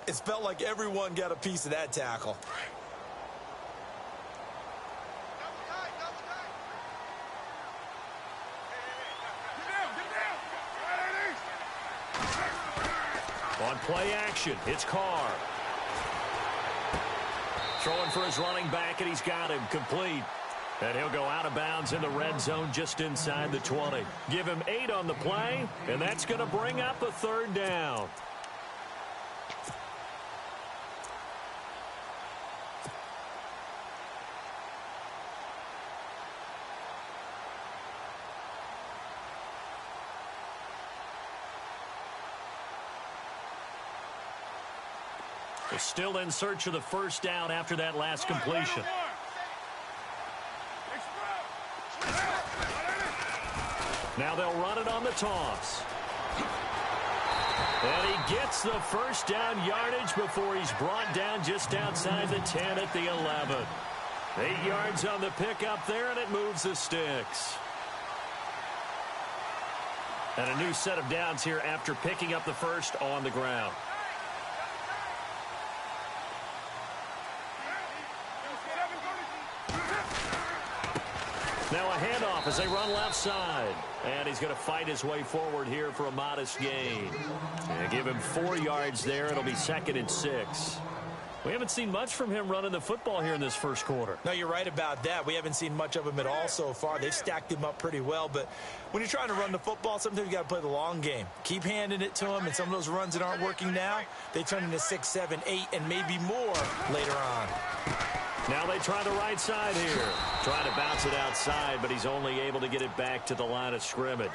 It felt like everyone got a piece of that tackle. On play action, it's Carr. Throwing for his running back, and he's got him complete. And he'll go out of bounds in the red zone just inside the 20. Give him 8 on the play, and that's going to bring up a third down. They're still in search of the first down after that last completion. Now they'll run it on the toss. And he gets the first down yardage before he's brought down just outside the 10 at the 11. 8 yards on the pickup there, and it moves the sticks. And a new set of downs here after picking up the first on the ground. Now a handoff as they run left side. And he's going to fight his way forward here for a modest gain. And give him 4 yards there. It'll be 2nd and 6. We haven't seen much from him running the football here in this first quarter. No, you're right about that. We haven't seen much of him at all so far. They've stacked him up pretty well. But when you're trying to run the football, sometimes you got to play the long game. Keep handing it to him, and some of those runs that aren't working now, they turn into 6, 7, 8, and maybe more later on. Now they try the right side here. Trying to bounce it outside, but he's only able to get it back to the line of scrimmage.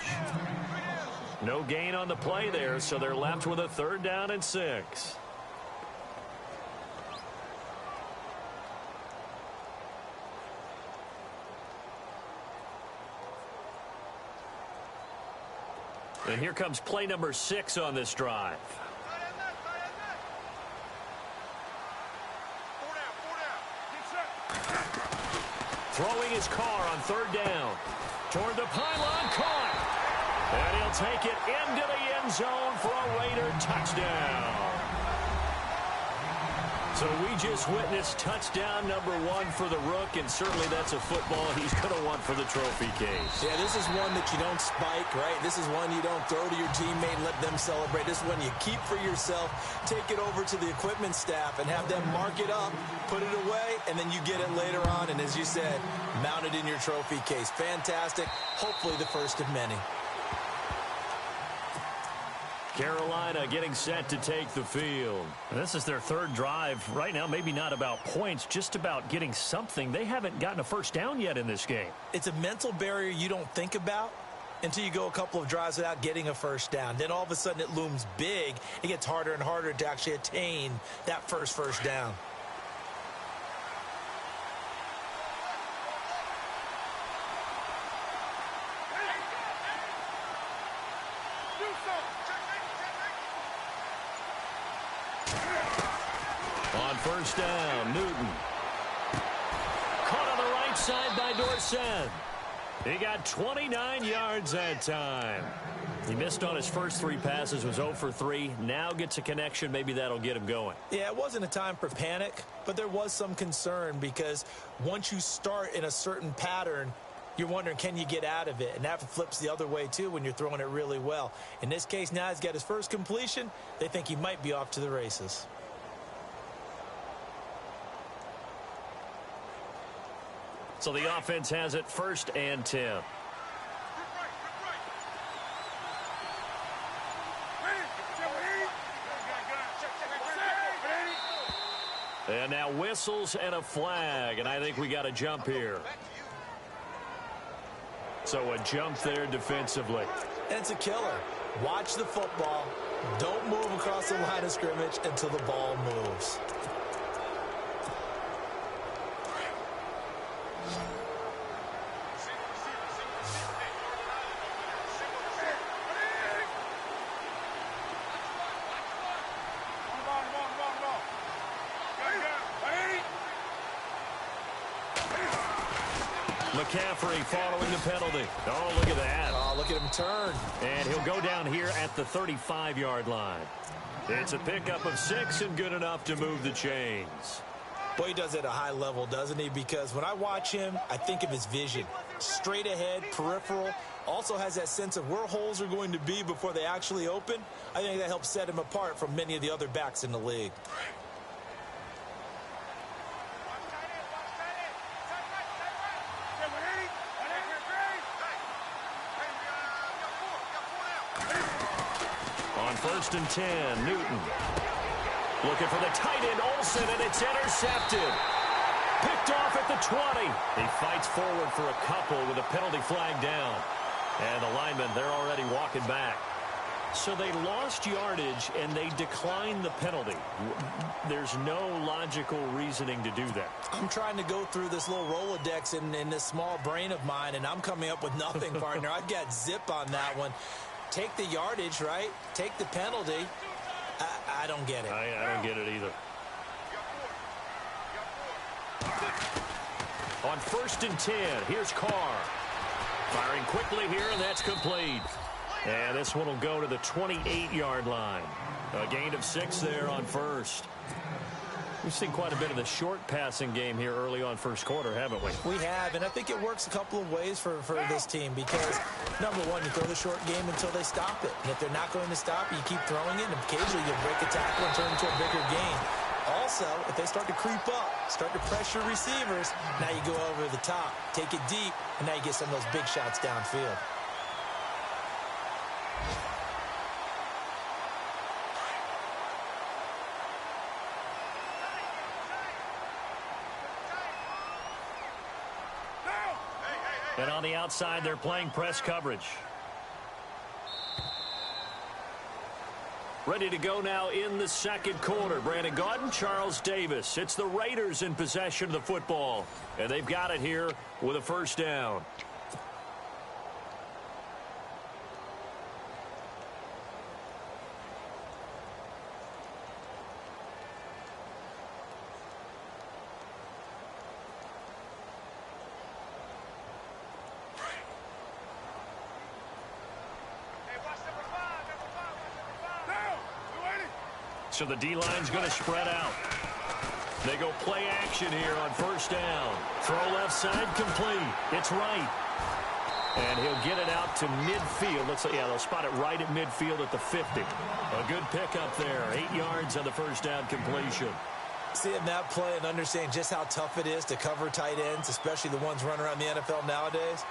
No gain on the play there, so they're left with a 3rd down and 6. And here comes play number 6 on this drive. Throwing his car on 3rd down. Toward the pylon, caught. And he'll take it into the end zone for a Raider touchdown. So we just witnessed touchdown number 1 for the Rook, and certainly that's a football he's going to want for the trophy case. Yeah, this is one that you don't spike, right? This is one you don't throw to your teammate and let them celebrate. This is one you keep for yourself, take it over to the equipment staff and have them mark it up, put it away, and then you get it later on. And as you said, mount it in your trophy case. Fantastic. Hopefully the first of many. Carolina getting set to take the field. This is their 3rd drive. Right now, maybe not about points, just about getting something. They haven't gotten a first down yet in this game. It's a mental barrier you don't think about until you go a couple of drives without getting a first down. Then all of a sudden it looms big. It gets harder and harder to actually attain that first down. On 1st down, Newton. Caught on the right side by Dorsett. He got 29 yards that time. He missed on his first 3 passes, was 0 for 3. Now gets a connection. Maybe that'll get him going. Yeah, it wasn't a time for panic, but there was some concern because once you start in a certain pattern, you're wondering, can you get out of it? And that flips the other way, too, when you're throwing it really well. In this case, now he's got his first completion. They think he might be off to the races. So the offense has it 1st and 10. And now whistles and a flag, and I think we got a jump here. So a jump there defensively. And it's a killer. Watch the football. Don't move across the line of scrimmage until the ball moves. McCaffrey following the penalty. Oh, look at that. Oh, look at him turn. And he'll go down here at the 35-yard line. It's a pickup of 6 and good enough to move the chains. Boy, he does it at a high level, doesn't he? Because when I watch him, I think of his vision. Straight ahead, peripheral, also has that sense of where holes are going to be before they actually open. I think that helps set him apart from many of the other backs in the league. On 1st and 10, Newton. Looking for the tight end, Olsen, and it's intercepted. Picked off at the 20. He fights forward for a couple with a penalty flag down. And the linemen, they're already walking back. So they lost yardage, and they declined the penalty. There's no logical reasoning to do that. I'm trying to go through this little Rolodex in this small brain of mine, and I'm coming up with nothing, partner. I've got zip on that one. Take the yardage, right? Take the penalty. I don't get it. I don't get it either. On 1st and 10, here's Carr. Firing quickly here, and that's complete. And this one will go to the 28-yard line. A gain of 6 there on 1st. We've seen quite a bit of the short passing game here early on first quarter, haven't we? We have, and I think it works a couple of ways for this team because, number one, you throw the short game until they stop it. And if they're not going to stop it, you keep throwing it, and occasionally you break a tackle and turn it into a bigger gain. Also, if they start to creep up, start to pressure receivers, now you go over the top, take it deep, and now you get some of those big shots downfield. And on the outside, they're playing press coverage. Ready to go now in the second quarter. Brandon Gaudin, Charles Davis. It's the Raiders in possession of the football. And they've got it here with a first down. So the D-line's going to spread out. They go play action here on first down. Throw left side complete. It's right. And he'll get it out to midfield. They'll spot it right at midfield at the 50. A good pickup there. 8 yards on the first down completion. Seeing that play and understanding just how tough it is to cover tight ends, especially the ones running around the NFL nowadays,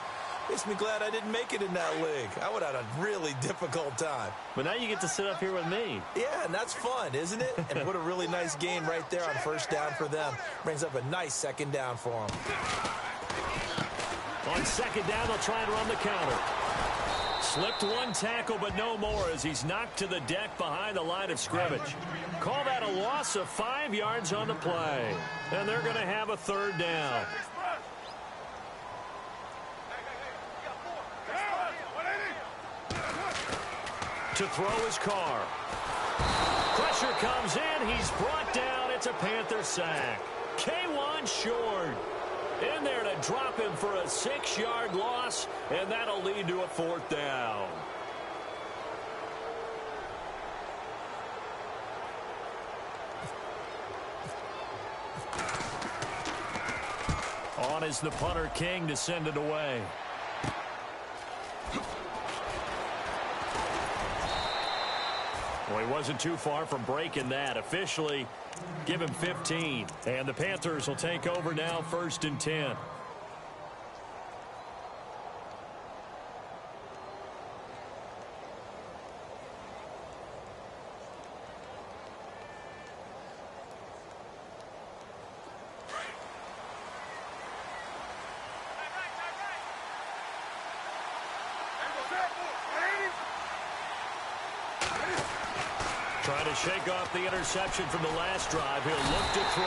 makes me glad I didn't make it in that league. I would have had a really difficult time. But now you get to sit up here with me. Yeah, and that's fun, isn't it? And what a really nice game right there on first down for them. Brings up a nice second down for them. On second down, they'll try and run the counter. Slipped one tackle, but no more as he's knocked to the deck behind the line of scrimmage. Call that a loss of 5 yards on the play. And they're going to have a third down. To throw his Carr. Pressure comes in. He's brought down. It's a Panther sack. K1 short. In there to drop him for a 6-yard loss, and that'll lead to a fourth down. On is the punter, King, to send it away. Well, he wasn't too far from breaking that. Officially, give him 15. And the Panthers will take over now, 1st and 10. Trying to shake off the interception from the last drive. He'll look to throw.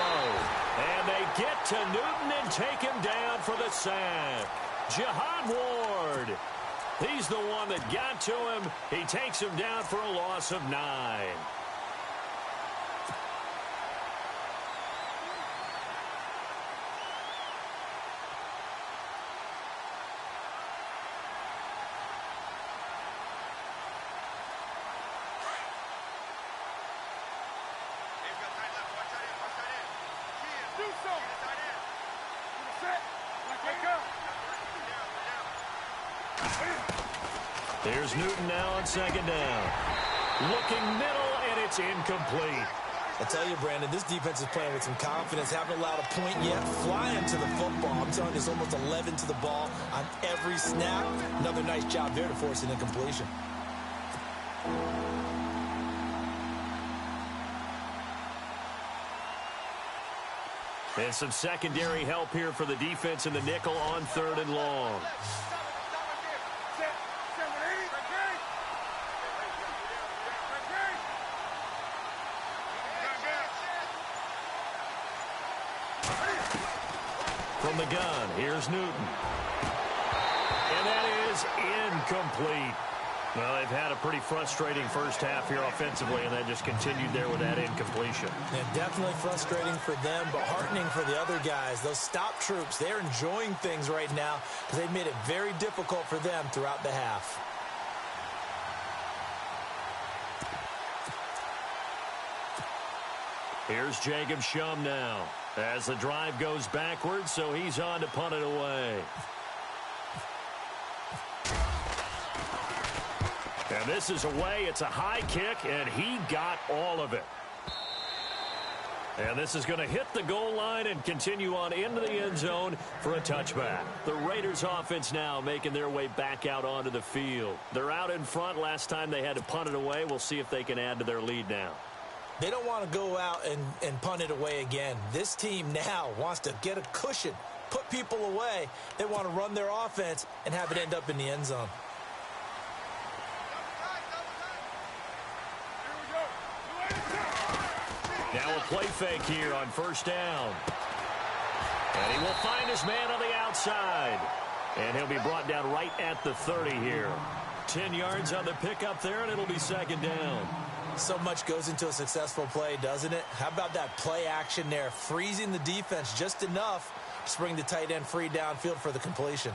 And they get to Newton and take him down for the sack. Jihad Ward. He's the one that got to him. He takes him down for a loss of 9. Here's Newton now on second down. Looking middle, and it's incomplete. I tell you, Brandon, this defense is playing with some confidence. Haven't allowed a point yet. Flying to the football. I'm telling you, it's almost 11 to the ball on every snap. Another nice job there to force an incompletion. And some secondary help here for the defense in the nickel on 3rd and long. From the gun, here's Newton. And that is incomplete. Well, they've had a pretty frustrating first half here offensively, and they just continued there with that incompletion. Yeah, definitely frustrating for them, but heartening for the other guys. Those stop troops, they're enjoying things right now because they've made it very difficult for them throughout the half. Here's Jacob Shum now as the drive goes backwards, so he's on to punt it away. And this is away. It's a high kick, and he got all of it. And this is going to hit the goal line and continue on into the end zone for a touchback. The Raiders offense now making their way back out onto the field. They're out in front. Last time they had to punt it away. We'll see if they can add to their lead now. They don't want to go out and punt it away again. This team now wants to get a cushion, put people away. They want to run their offense and have it end up in the end zone. Now a play fake here on first down. And he will find his man on the outside. And he'll be brought down right at the 30 here. 10 yards on the pickup there, and it'll be second down. So much goes into a successful play, doesn't it? How about that play action there? Freezing the defense just enough to bring the tight end free downfield for the completion.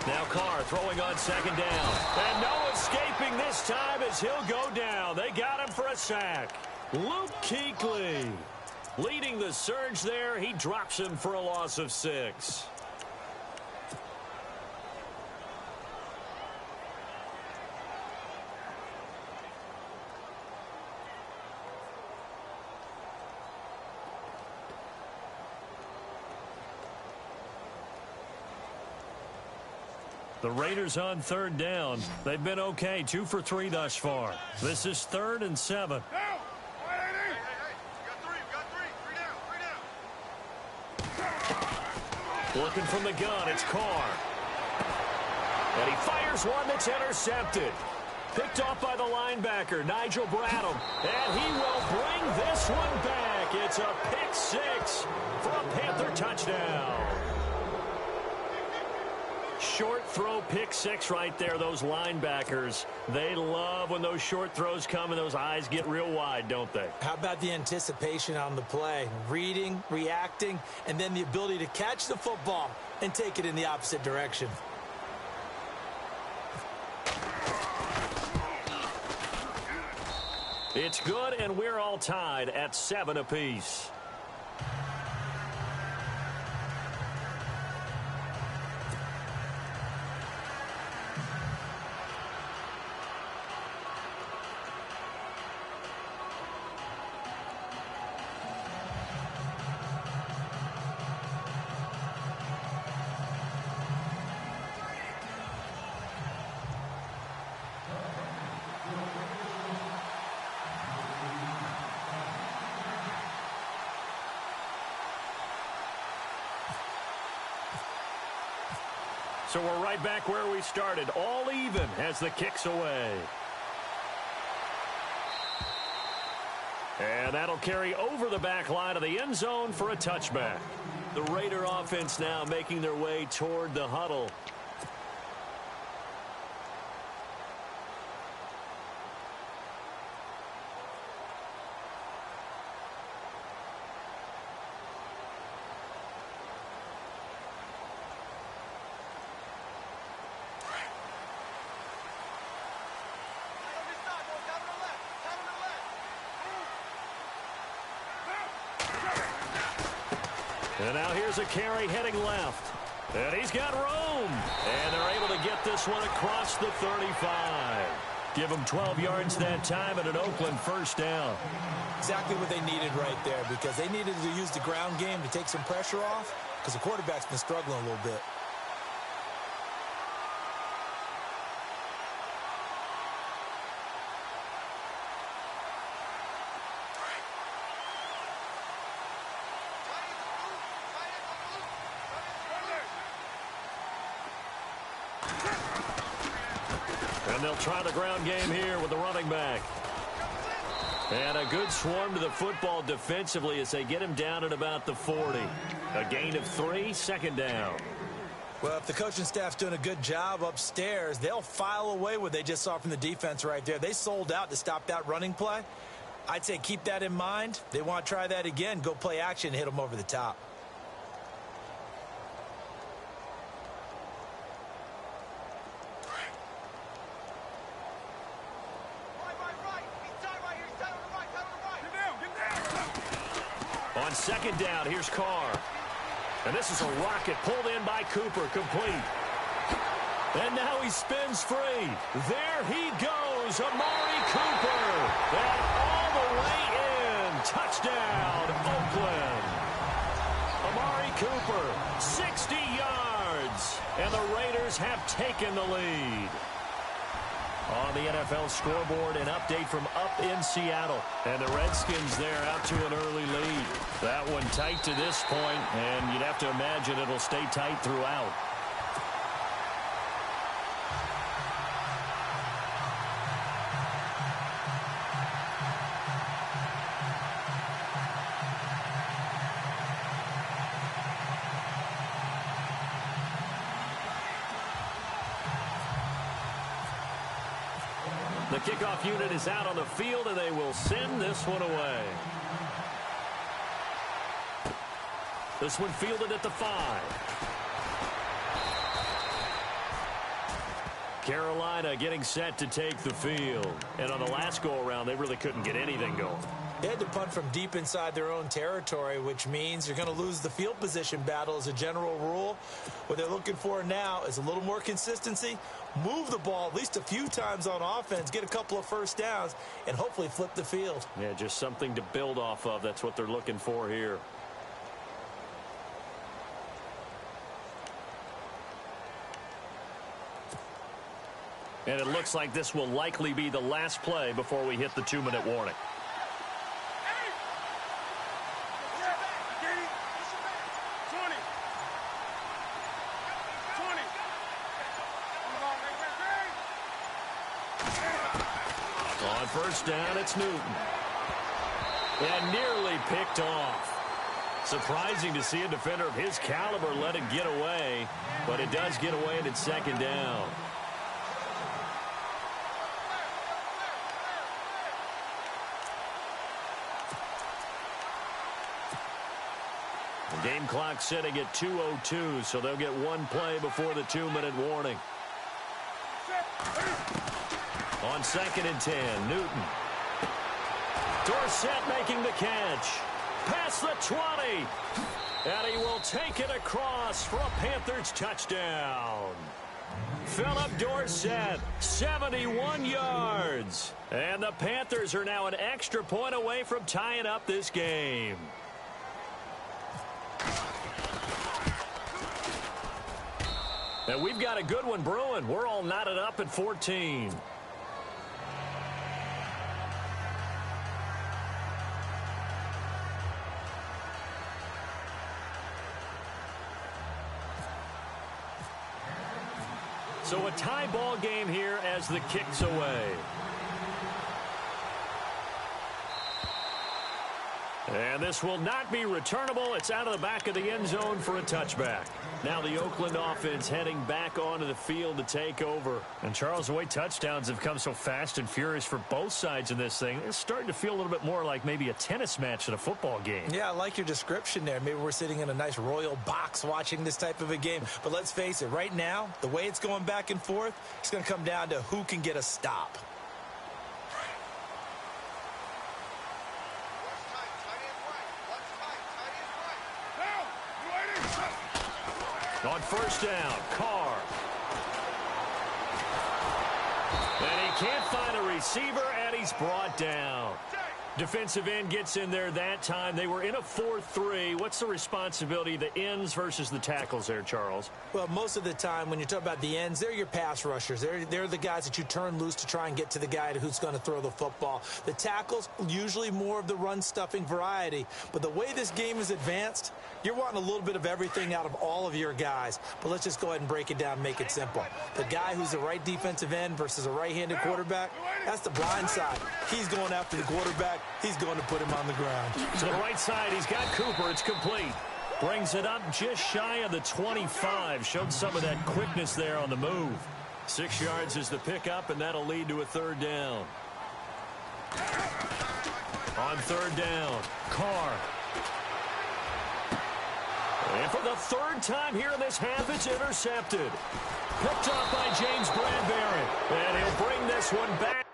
Now Carr throwing on second down. And no escaping this time as he'll go down. They got him for a sack. Luke Kuechly leading the surge there. He drops him for a loss of 6. The Raiders on third down. They've been okay, 2 for 3 thus far. This is 3rd and 7. Looking from the gun, it's Carr. And he fires one that's intercepted. Picked off by the linebacker, Nigel Bradham. And he will bring this one back. It's a pick 6 for a Panther touchdown. Short throw pick 6 right there. Those linebackers, they love when those short throws come and those eyes get real wide, don't they? How about the anticipation on the play? Reading, reacting, and then the ability to catch the football and take it in the opposite direction. It's good, and we're all tied at 7 apiece. So we're right back where we started, all even as the kick's away. And that'll carry over the back line of the end zone for a touchback. The Raider offense now making their way toward the huddle. And now here's a carry heading left. And he's got room. And they're able to get this one across the 35. Give them 12 yards that time and an Oakland first down. Exactly what they needed right there, because they needed to use the ground game to take some pressure off, because the quarterback's been struggling a little bit. And they'll try the ground game here with the running back. And a good swarm to the football defensively as they get him down at about the 40. A gain of 3, second down. Well, if the coaching staff's doing a good job upstairs, they'll file away what they just saw from the defense right there. They sold out to stop that running play. I'd say keep that in mind. They want to try that again. Go play action and hit them over the top. On second down, here's Carr. And this is a rocket pulled in by Cooper, complete. And now he spins free. There he goes, Amari Cooper. And all the way in. Touchdown, Oakland. Amari Cooper, 60 yards. And the Raiders have taken the lead. On the NFL scoreboard, an update from up in Seattle. And the Redskins there out to an early lead. That one tight to this point, and you'd have to imagine it'll stay tight throughout. The kickoff unit is out on the field, and they will send this one away. This one fielded at the 5. Carolina getting set to take the field. And on the last go-around, they really couldn't get anything going. They had to punt from deep inside their own territory, which means you're going to lose the field position battle as a general rule. What they're looking for now is a little more consistency, move the ball at least a few times on offense, get a couple of first downs, and hopefully flip the field. Yeah, just something to build off of. That's what they're looking for here. And it looks like this will likely be the last play before we hit the 2-minute warning. On first down, it's Newton. And nearly picked off. Surprising to see a defender of his caliber let it get away, but it does get away and it's second down. The game clock setting at 2:02, so they'll get one play before the 2-minute warning. On 2nd and 10, Newton. Dorsett making the catch. Past the 20. And he will take it across for a Panthers touchdown. Philip Dorsett, 71 yards. And the Panthers are now an extra point away from tying up this game. And we've got a good one brewing. We're all knotted up at 14. So a tie ball game here as the kick's away. And this will not be returnable. It's out of the back of the end zone for a touchback. Now the Oakland offense heading back onto the field to take over. And Charles, the way touchdowns have come so fast and furious for both sides in this thing, it's starting to feel a little bit more like maybe a tennis match in a football game. Yeah, I like your description there. Maybe we're sitting in a nice royal box watching this type of a game. But let's face it, right now, the way it's going back and forth, it's going to come down to who can get a stop. On first down, Carr. And he can't find a receiver, and he's brought down. Defensive end gets in there that time. They were in a 4-3. What's the responsibility of the ends versus the tackles there, Charles? Well, most of the time when you talk about the ends, they're your pass rushers. They're the guys that you turn loose to try and get to the guy who's going to throw the football. The tackles, usually more of the run-stuffing variety. But the way this game is advanced, you're wanting a little bit of everything out of all of your guys. But let's just go ahead and break it down and make it simple. The guy who's the right defensive end versus a right-handed quarterback, that's the blind side. He's going after the quarterback. He's going to put him on the ground. To the right side, he's got Cooper. It's complete. Brings it up just shy of the 25. Showed some of that quickness there on the move. 6 yards is the pickup, and that'll lead to a third down. On third down, Carr. And for the third time here in this half, it's intercepted. Picked off by James Bradbury. And he'll bring this one back.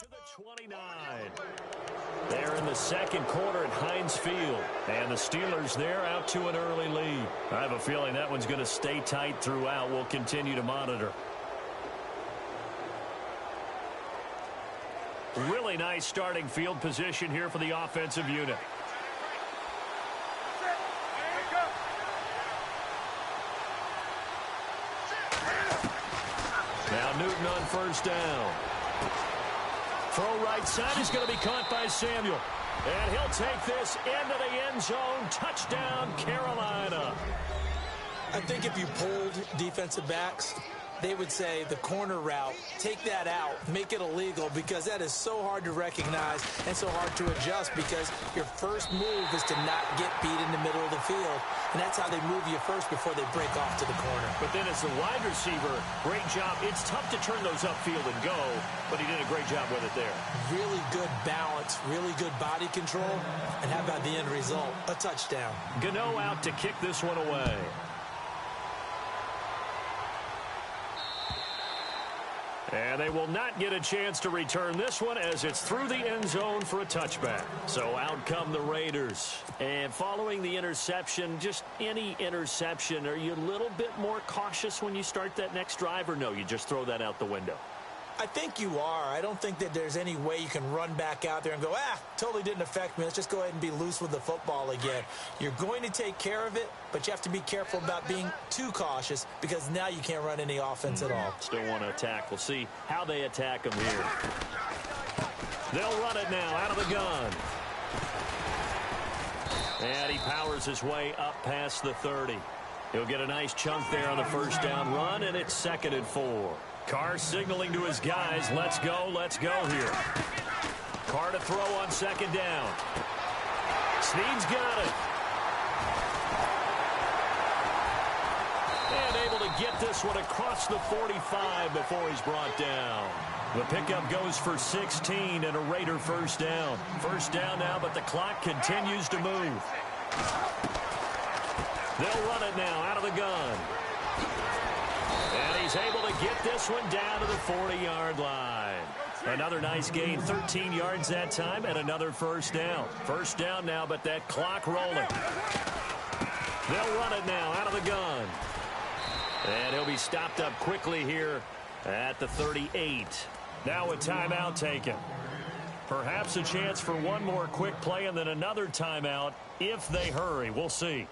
To the 29. They're in the second quarter at Heinz Field. And the Steelers there out to an early lead. I have a feeling that one's going to stay tight throughout. We'll continue to monitor. Really nice starting field position here for the offensive unit. Now Newton on first down. Throw right side is going to be caught by Samuel. And he'll take this into the end zone. Touchdown, Carolina. I think if you polled defensive backs, they would say the corner route, take that out, make it illegal, because that is so hard to recognize and so hard to adjust, because your first move is to not get beat in the middle of the field. And that's how they move you first before they break off to the corner. But then as the wide receiver, great job. It's tough to turn those upfield and go, but he did a great job with it there. Really good balance, really good body control, and how about the end result? A touchdown. Gano out to kick this one away. And they will not get a chance to return this one as it's through the end zone for a touchback. So out come the Raiders. And following the interception, just any interception, are you a little bit more cautious when you start that next drive, or no, you just throw that out the window? I think you are. I don't think that there's any way you can run back out there and go, totally didn't affect me. Let's just go ahead and be loose with the football again. You're going to take care of it, but you have to be careful about being too cautious, because now you can't run any offense at all. Still want to attack. We'll see how they attack them here. They'll run it now out of the gun. And he powers his way up past the 30. He'll get a nice chunk there on the first down run, and it's 2nd and 4. Carr signaling to his guys, let's go here. Carr to throw on 2nd down. Snead's got it. And able to get this one across the 45 before he's brought down. The pickup goes for 16 and a Raider first down. First down now, but the clock continues to move. They'll run it now out of the gun. And he's able to get this one down to the 40-yard line. Another nice gain, 13 yards that time, and another first down. First down now, but that clock rolling. They'll run it now out of the gun. And he'll be stopped up quickly here at the 38. Now a timeout taken. Perhaps a chance for one more quick play and then another timeout if they hurry. We'll see.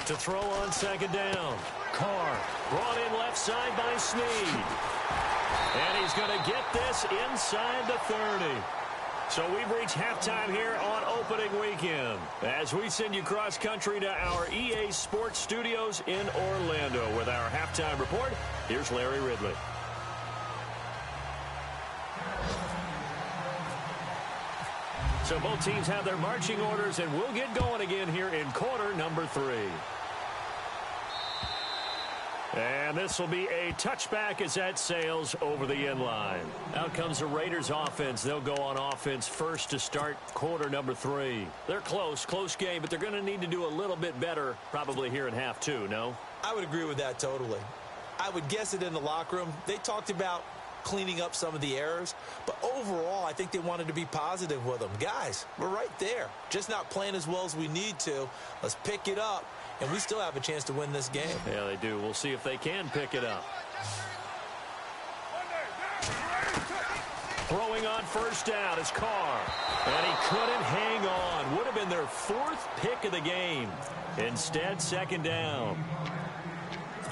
To throw on 2nd down. Carr brought in left side by Snead. And he's going to get this inside the 30. So we've reached halftime here on opening weekend. As we send you cross country to our EA Sports Studios in Orlando with our halftime report, here's Larry Ridley. So both teams have their marching orders, and we'll get going again here in quarter number 3. And this will be a touchback as that sails over the end line. Out comes the Raiders offense. They'll go on offense first to start quarter number 3. They're close game, but they're going to need to do a little bit better probably here in half 2, no? I would agree with that totally. I would guess it in the locker room. They talked about cleaning up some of the errors, but overall I think they wanted to be positive with them. Guys, we're right there, just not playing as well as we need to. Let's pick it up, and we still have a chance to win this game. Yeah, they do. We'll see if they can pick it up. Throwing on first down is Carr, and he couldn't hang on. Would have been their 4th pick of the game. Instead, second down.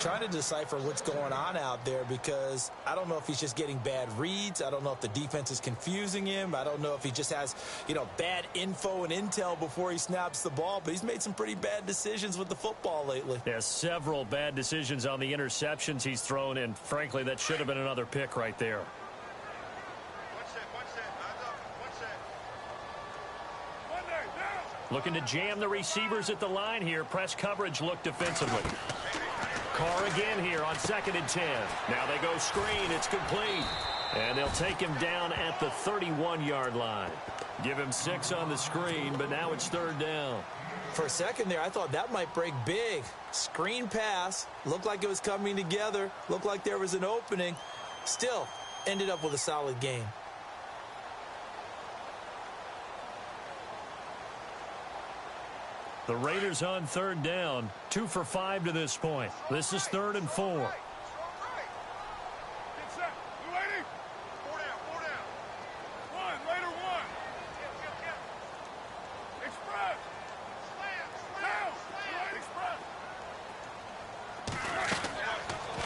Trying to decipher what's going on out there, because I don't know if he's just getting bad reads. I don't know if the defense is confusing him. I don't know if he just has, bad info and intel before he snaps the ball, but he's made some pretty bad decisions with the football lately. Yeah, several bad decisions on the interceptions he's thrown, and frankly, that should have been another pick right there. Looking to jam the receivers at the line here. Press coverage look defensively. Carr again here on 2nd and 10. Now they go screen. It's complete. And they'll take him down at the 31-yard line. Give him 6 on the screen, but now it's 3rd down. For a second there, I thought that might break big. Screen pass. Looked like it was coming together. Looked like there was an opening. Still, ended up with a solid game. The Raiders on 3rd down, 2 for 5 to this point. This is 3rd and 4.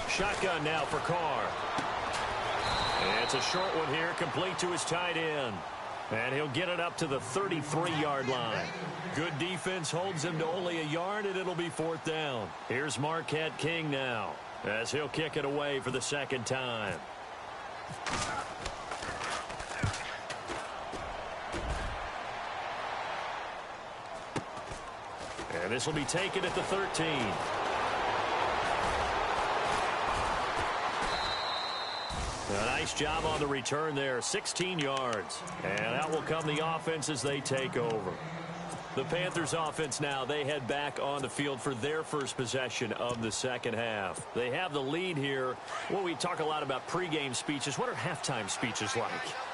Shotgun now for Carr. And it's a short one here, complete to his tight end. And he'll get it up to the 33-yard line. Good defense holds him to only a yard, and it'll be 4th down. Here's Marquette King now, as he'll kick it away for the 2nd time. And this will be taken at the 13. A nice job on the return there, 16 yards. And out will come the offense as they take over. The Panthers offense now, they head back on the field for their first possession of the second half. They have the lead here. Well, we talk a lot about pregame speeches. What are halftime speeches like?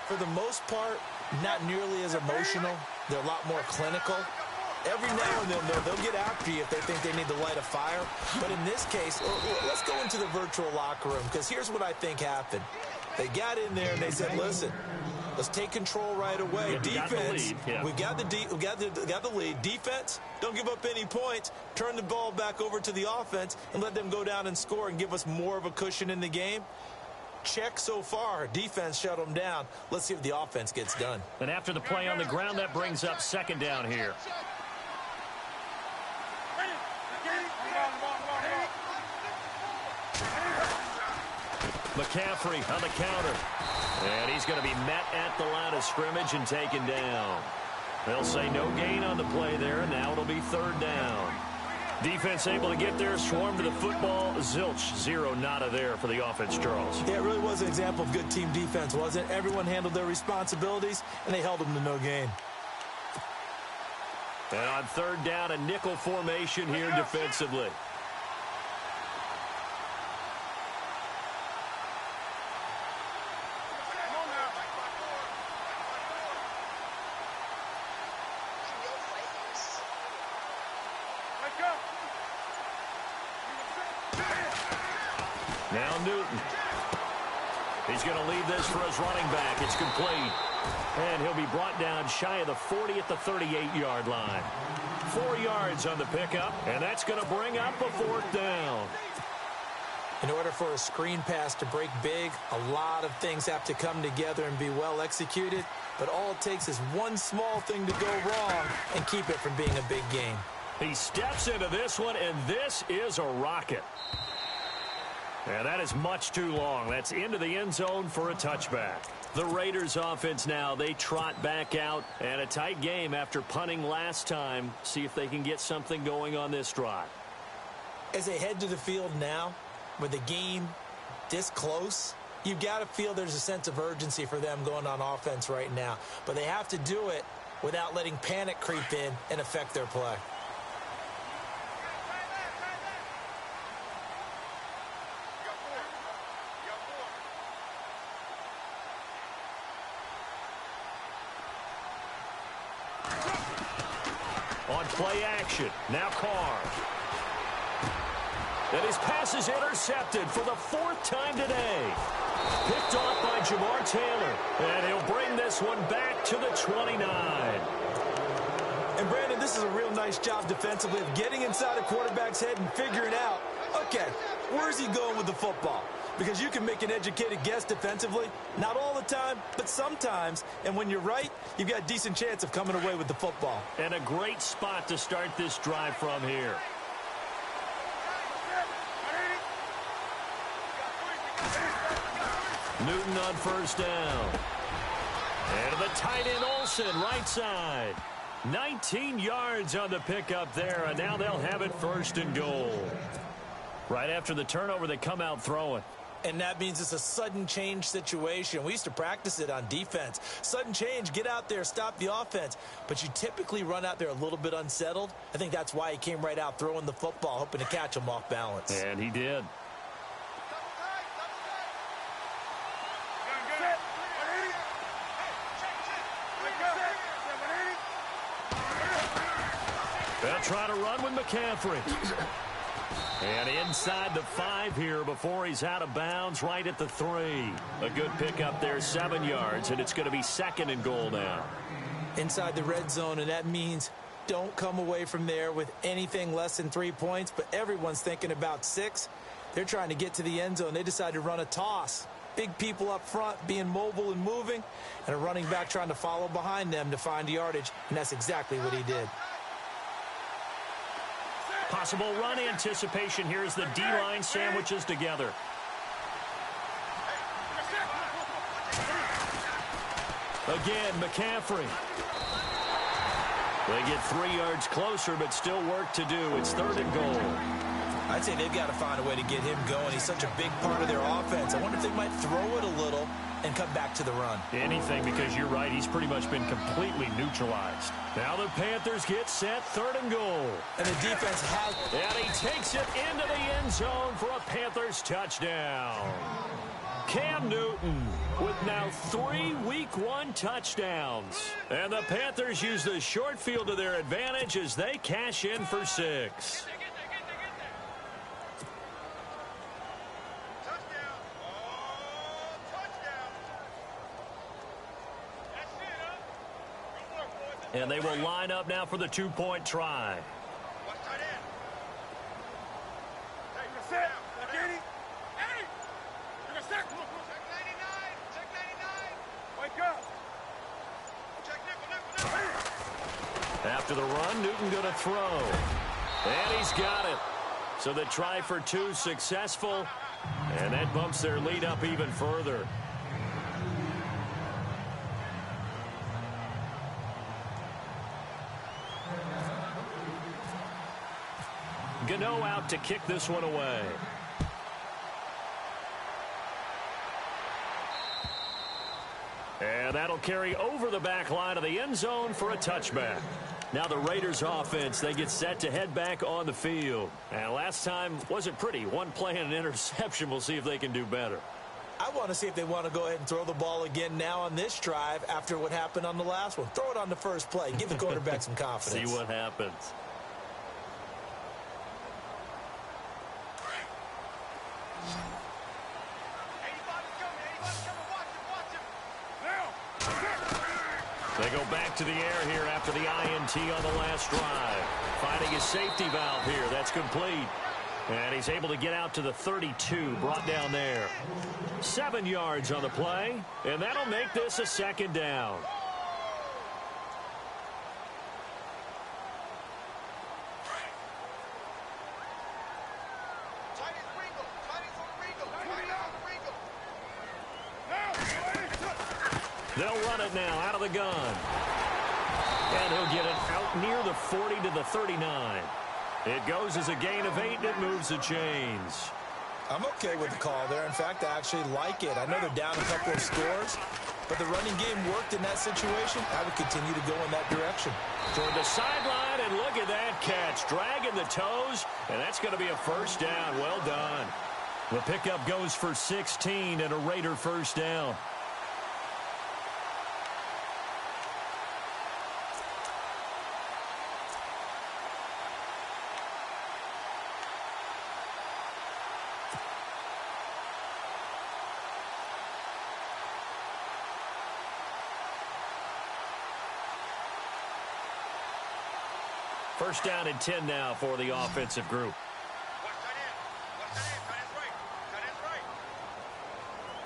For the most part, not nearly as emotional. They're a lot more clinical. Every now and then, they'll get after you if they think they need to light a fire. But in this case, let's go into the virtual locker room, because here's what I think happened. They got in there and they said, listen, let's take control right away. Yeah, defense, we got the lead. Defense, don't give up any points. Turn the ball back over to the offense and let them go down and score and give us more of a cushion in the game. Check so far. Defense shut them down. Let's see if the offense gets done. And after the play on the ground, that brings up 2nd down here. McCaffrey on the counter. And he's going to be met at the line of scrimmage and taken down. They'll say no gain on the play there, and now it'll be 3rd down. Defense able to get there, swarm to the football. Zilch, 0 nada there for the offense, Charles. Yeah, it really was an example of good team defense, wasn't it? Everyone handled their responsibilities, and they held them to no gain. And on 3rd down, a nickel formation here defensively. Now Newton. He's going to leave this for his running back. It's complete. And he'll be brought down shy of the 40 at the 38-yard line. 4 yards on the pickup, and that's going to bring up a 4th down. In order for a screen pass to break big, a lot of things have to come together and be well executed. But all it takes is one small thing to go wrong and keep it from being a big game. He steps into this one, and this is a rocket. And that is much too long. That's into the end zone for a touchback. The Raiders offense now, they trot back out. And a tight game after punting last time. See if they can get something going on this drive. As they head to the field now, with the game this close, you've got to feel there's a sense of urgency for them going on offense right now. But they have to do it without letting panic creep in and affect their play. On play action, now Carr. And his pass is intercepted for the 4th time today. Picked off by Jamar Taylor. And he'll bring this one back to the 29. And, Brandon, this is a real nice job defensively of getting inside a quarterback's head and figuring out, okay, where's he going with the football? Because you can make an educated guess defensively. Not all the time, but sometimes. And when you're right, you've got a decent chance of coming away with the football. And a great spot to start this drive from here. Newton on first down. And the tight end Olsen, right side. 19 yards on the pickup there, and now they'll have it 1st and goal. Right after the turnover, they come out throwing. And that means it's a sudden change situation. We used to practice it on defense. Sudden change, get out there, stop the offense. But you typically run out there a little bit unsettled. I think that's why he came right out throwing the football, hoping to catch him off balance. And he did. They'll try to run with McCaffrey. And inside the 5 here before he's out of bounds right at the 3. A good pickup there, 7 yards, and it's going to be 2nd and goal now. Inside the red zone, and that means don't come away from there with anything less than 3 points, but everyone's thinking about 6. They're trying to get to the end zone. They decide to run a toss. Big people up front being mobile and moving, and a running back trying to follow behind them to find yardage, and that's exactly what he did. Possible run anticipation here as the D-line sandwiches together. Again, McCaffrey. They get 3 yards closer, but still work to do. It's 3rd and goal. I'd say they've got to find a way to get him going. He's such a big part of their offense. I wonder if they might throw it a little and come back to the run. Anything, because you're right, he's pretty much been completely neutralized. Now the Panthers get set, 3rd and goal. And the defense has... And he takes it into the end zone for a Panthers touchdown. Cam Newton with now 3 Week 1 touchdowns. And the Panthers use the short field to their advantage as they cash in for 6. And they will line up now for the 2-point try. After the run, Newton going to throw. And he's got it. So the try for 2 successful. And that bumps their lead up even further. Gano out to kick this one away. And that'll carry over the back line of the end zone for a touchback. Now the Raiders offense, they get set to head back on the field. And last time wasn't pretty. 1 play and an interception. We'll see if they can do better. I want to see if they want to go ahead and throw the ball again now on this drive after what happened on the last one. Throw it on the first play. Give the quarterback some confidence. See what happens. They go back to the air here after the INT on the last drive. Finding his safety valve here. That's complete. And he's able to get out to the 32, brought down there. 7 yards on the play, and that'll make this a 2nd down. They'll run it now out of the gun. And he'll get it out near the 40 to the 39. It goes as a gain of 8, and it moves the chains. I'm okay with the call there. In fact, I actually like it. I know they're down a couple of scores, but the running game worked in that situation. I would continue to go in that direction. Toward the sideline, and look at that catch. Dragging the toes, and that's going to be a first down. Well done. The pickup goes for 16 and a Raider first down. First down and 10 now for the offensive group.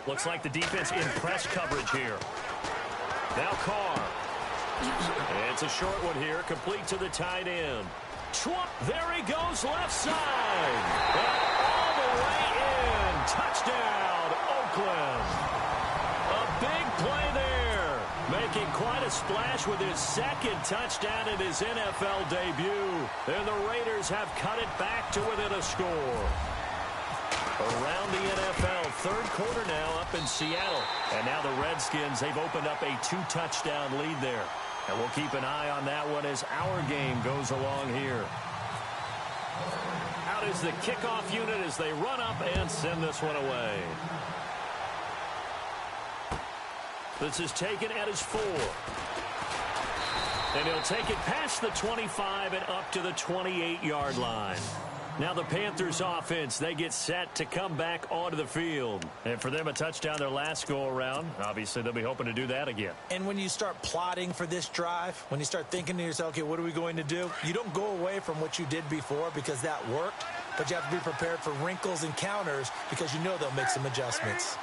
Looks like the defense in press coverage here. Now Carr. It's a short one here, complete to the tight end. There he goes, left side. And all the way in. Touchdown, Oakland. A big play there. Making quite a splash with his second touchdown in his NFL debut. And the Raiders have cut it back to within a score. Around the NFL, third quarter now up in Seattle. And now the Redskins, they've opened up a 2-touchdown lead there. And we'll keep an eye on that one as our game goes along here. Out is the kickoff unit as they run up and send this one away. This is taken at his 4. And he'll take it past the 25 and up to the 28-yard line. Now the Panthers offense, they get set to come back onto the field. And for them, a touchdown their last go-around. Obviously, they'll be hoping to do that again. And when you start plotting for this drive, when you start thinking to yourself, okay, what are we going to do? You don't go away from what you did before because that worked, but you have to be prepared for wrinkles and counters because you know they'll make some adjustments.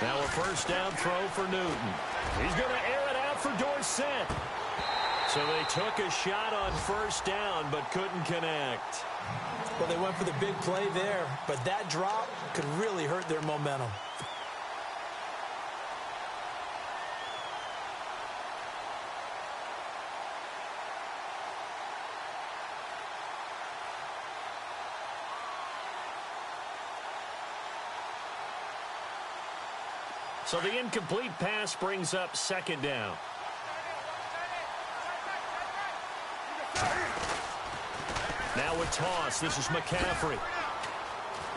Now a first down throw for Newton. He's going to air it out for Dorsett. So they took a shot on first down but couldn't connect. Well, they went for the big play there, but that drop could really hurt their momentum. So the incomplete pass brings up second down. Now with toss, this is McCaffrey.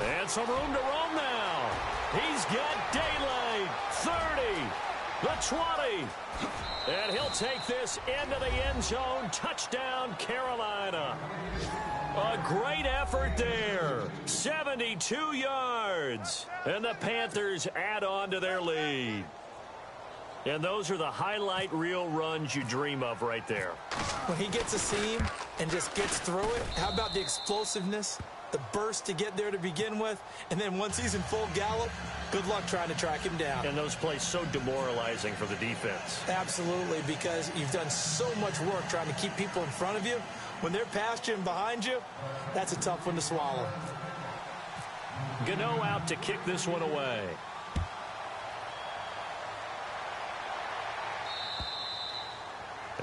And some room to roam now. He's got daylight. 30, the 20. And he'll take this into the end zone. Touchdown, Carolina. A great effort there. 72 yards. And the Panthers add on to their lead. And those are the highlight reel runs you dream of right there. When he gets a seam and just gets through it, how about the explosiveness, the burst to get there to begin with, and then once he's in full gallop, good luck trying to track him down. And those plays so demoralizing for the defense. Absolutely, because you've done so much work trying to keep people in front of you. When they're past you and behind you, that's a tough one to swallow. Gano out to kick this one away.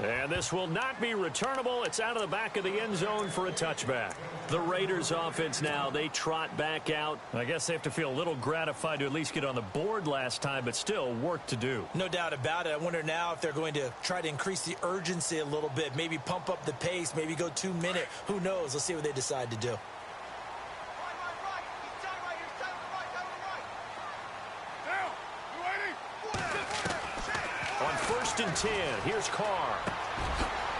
And this will not be returnable. It's out of the back of the end zone for a touchback. The Raiders offense now, they trot back out. I guess they have to feel a little gratified to at least get on the board last time, but still work to do. No doubt about it. I wonder now if they're going to try to increase the urgency a little bit, maybe pump up the pace, maybe go 2-minute. Who knows? Let's see what they decide to do. On 1st and 10, here's Carr.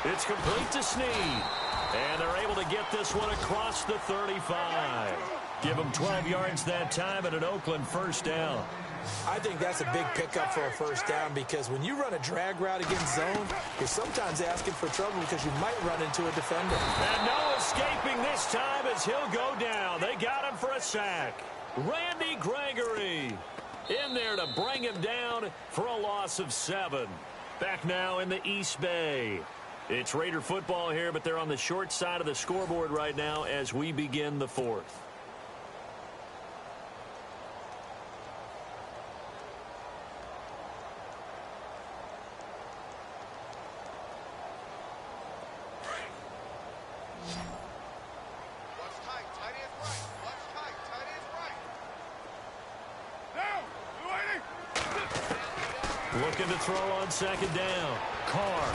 It's complete to Snead. And they're able to get this one across the 35. Give them 12 yards that time and an Oakland first down. I think that's a big pickup for a first down because when you run a drag route against zone, you're sometimes asking for trouble because you might run into a defender. And no escaping this time as he'll go down. They got him for a sack. Randy Gregory in there to bring him down for a loss of 7. Back now in the East Bay. It's Raider football here, but they're on the short side of the scoreboard right now as we begin the fourth. Looking to throw on second down. Carr.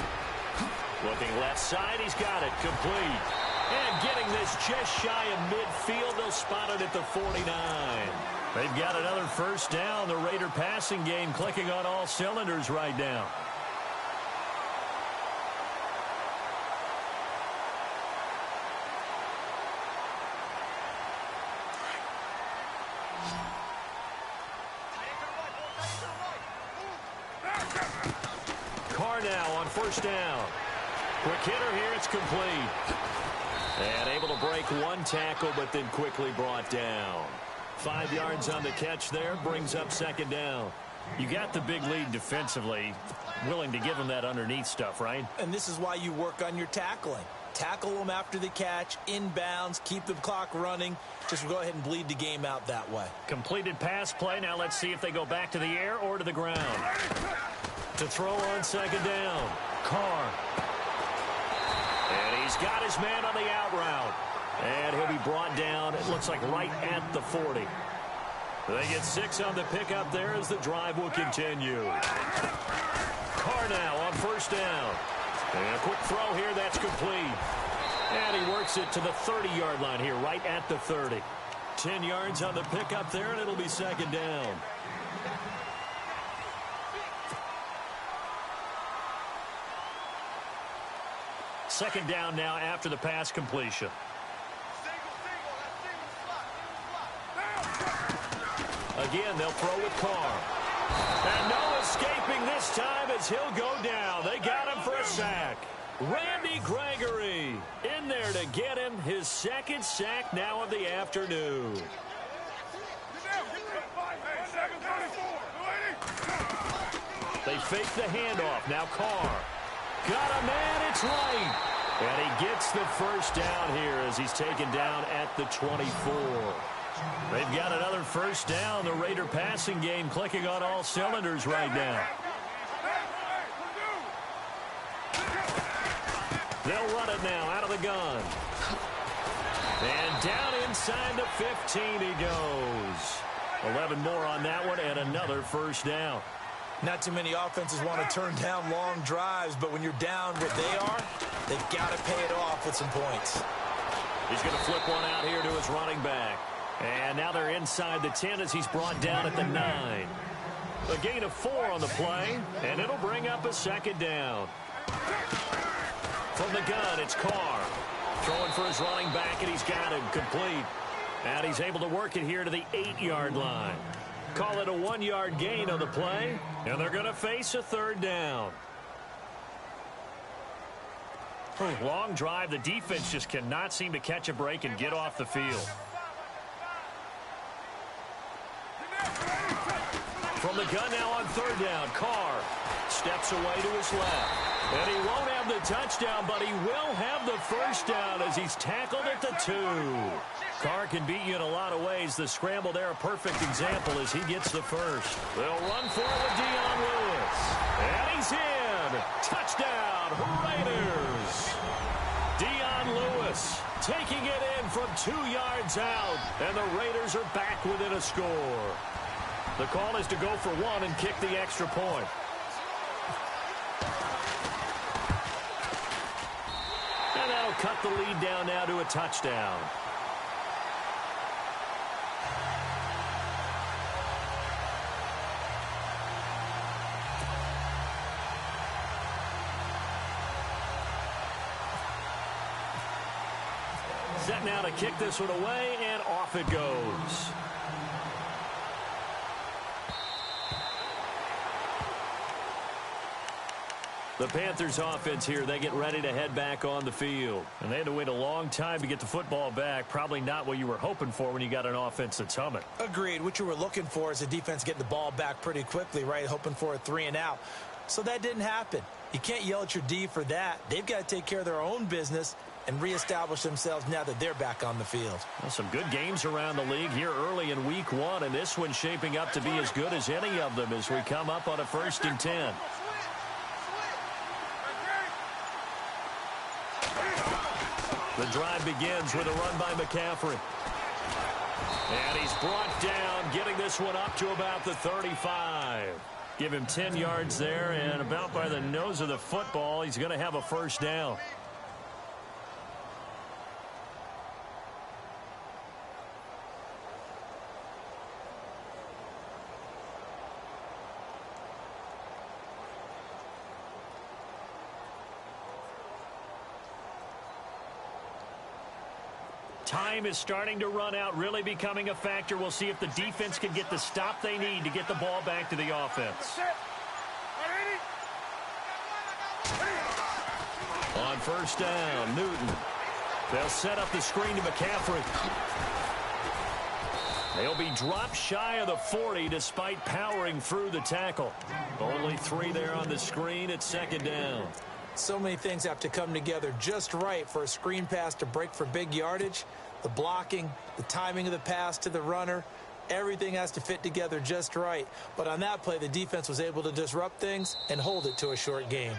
Looking left side. He's got it. Complete. And getting this just shy of midfield. They'll spot it at the 49. They've got another first down. The Raider passing game clicking on all cylinders right now. Carr now on first down. Quick hitter here. It's complete. And able to break one tackle, but then quickly brought down. 5 yards on the catch there. Brings up second down. You got the big lead defensively. Willing to give them that underneath stuff, right? And this is why you work on your tackling. Tackle them after the catch, inbounds, keep the clock running. Just go ahead and bleed the game out that way. Completed pass play. Now let's see if they go back to the air or to the ground. To throw on second down. Carr. And he's got his man on the out route. And he'll be brought down, it looks like right at the 40. They get 6 on the pickup there as the drive will continue. Carr now on first down. And a quick throw here, that's complete. And he works it to the 30-yard line here, right at the 30. 10 yards on the pickup there, and it'll be second down. Second down now after the pass completion. Again, they'll throw with Carr. And no escaping this time as he'll go down. They got him for a sack. Randy Gregory in there to get him his second sack now of the afternoon. They fake the handoff. Now Carr. Got a man, it's right. And he gets the first down here as he's taken down at the 24. They've got another first down. The Raider passing game clicking on all cylinders right now. They'll run it now out of the gun. And down inside the 15 he goes. 11 more on that one and another first down. Not too many offenses want to turn down long drives, but when you're down what they are, they've got to pay it off with some points. He's going to flip one out here to his running back. And now they're inside the 10 as he's brought down at the 9. A gain of 4 on the play, and it'll bring up a second down. From the gun, it's Carr. Throwing for his running back, and he's got him complete. And he's able to work it here to the 8-yard line. Call it a 1-yard gain on the play, and they're going to face a third down. Long drive. The defense just cannot seem to catch a break and get off the field. From the gun now on third down, Carr steps away to his left. And he won't have the touchdown, but he will have the first down as he's tackled at the 2. Carr can beat you in a lot of ways. The scramble there, a perfect example as he gets the first. They'll run for it with Dion Lewis. And he's in. Touchdown, Raiders. Dion Lewis taking it in from 2 yards out. And the Raiders are back within a score. The call is to go for 1 and kick the extra point. And that'll cut the lead down now to a touchdown. Set now to kick this one away, and off it goes. The Panthers offense here, they get ready to head back on the field. And they had to wait a long time to get the football back. Probably not what you were hoping for when you got an offense that's humming. Agreed. What you were looking for is a defense getting the ball back pretty quickly, right? Hoping for a 3 and out. So that didn't happen. You can't yell at your D for that. They've got to take care of their own business and reestablish themselves now that they're back on the field. Well, some good games around the league here early in week 1, and this one's shaping up to be as good as any of them as we come up on a 1st and 10. The drive begins with a run by McCaffrey. And he's brought down, getting this one up to about the 35. Give him 10 yards there, and about by the nose of the football, he's going to have a 1st down. Time is starting to run out, really becoming a factor. We'll see if the defense can get the stop they need to get the ball back to the offense. On 1st down, Newton. They'll set up the screen to McCaffrey. They'll be dropped shy of the 40 despite powering through the tackle. Only 3 there on the screen at 2nd down. So many things have to come together just right for a screen pass to break for big yardage. The blocking, the timing of the pass to the runner, everything has to fit together just right. But on that play, the defense was able to disrupt things and hold it to a short game.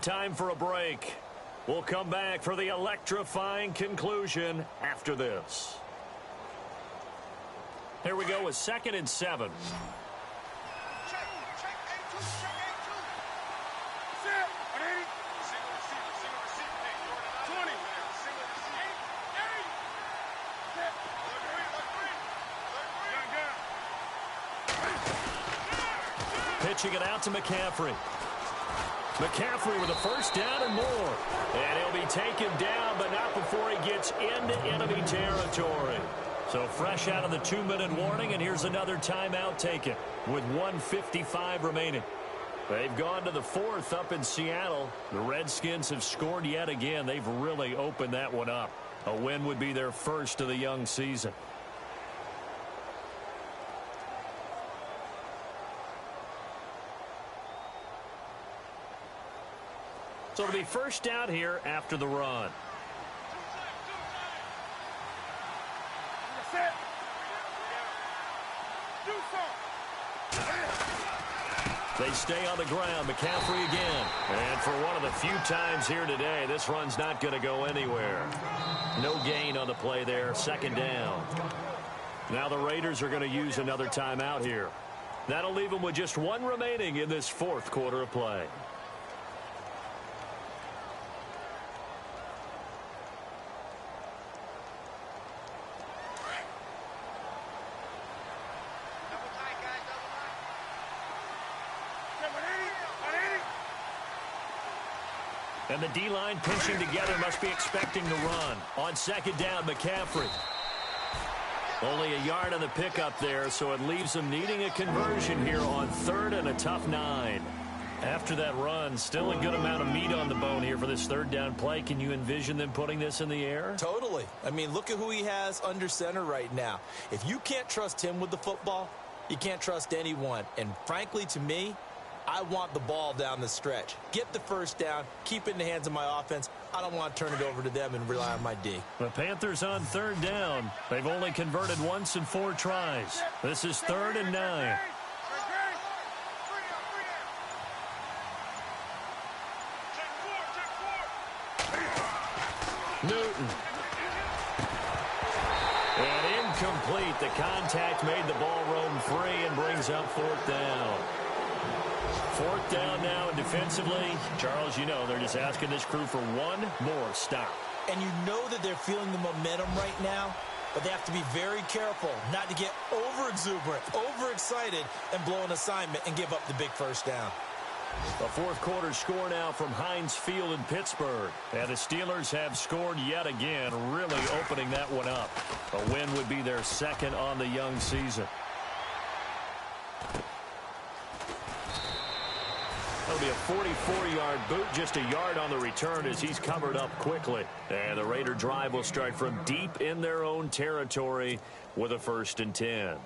Time for a break. We'll come back for the electrifying conclusion after this. Here we go with 2nd and 7. Pitching it out to McCaffrey. McCaffrey with a 1st down and more. And he'll be taken down, but not before he gets into enemy territory. So fresh out of the 2-minute warning, and here's another timeout taken with 1:55 remaining. They've gone to the 4th up in Seattle. The Redskins have scored yet again. They've really opened that one up. A win would be their 1st of the young season. So it'll be 1st down here after the run. They stay on the ground. McCaffrey again. And for one of the few times here today, this run's not going to go anywhere. No gain on the play there. 2nd down. Now the Raiders are going to use another timeout here. That'll leave them with just 1 remaining in this 4th quarter of play. And the D-line pinching together, must be expecting to run. On 2nd down, McCaffrey. Only a yard on the pickup there, so it leaves them needing a conversion here on 3rd and a tough 9. After that run, still a good amount of meat on the bone here for this 3rd down play. Can you envision them putting this in the air? Totally. I mean, look at who he has under center right now. If you can't trust him with the football, you can't trust anyone. And frankly, to me, I want the ball down the stretch. Get the 1st down, keep it in the hands of my offense. I don't want to turn it over to them and rely on my D. The Panthers on 3rd down. They've only converted once in 4 tries. This is 3rd and 9. Newton. And incomplete. The contact made the ball roam free and brings up 4th down. 4th down now, and defensively, Charles, you know, they're just asking this crew for 1 more stop. And you know that they're feeling the momentum right now, but they have to be very careful not to get over-exuberant, overexcited, and blow an assignment and give up the big 1st down. A 4th quarter score now from Heinz Field in Pittsburgh. And the Steelers have scored yet again, really opening that one up. A win would be their 2nd on the young season. that'll be a 44-yard boot, just a yard on the return as he's covered up quickly. And the Raider drive will start from deep in their own territory with a 1st and 10.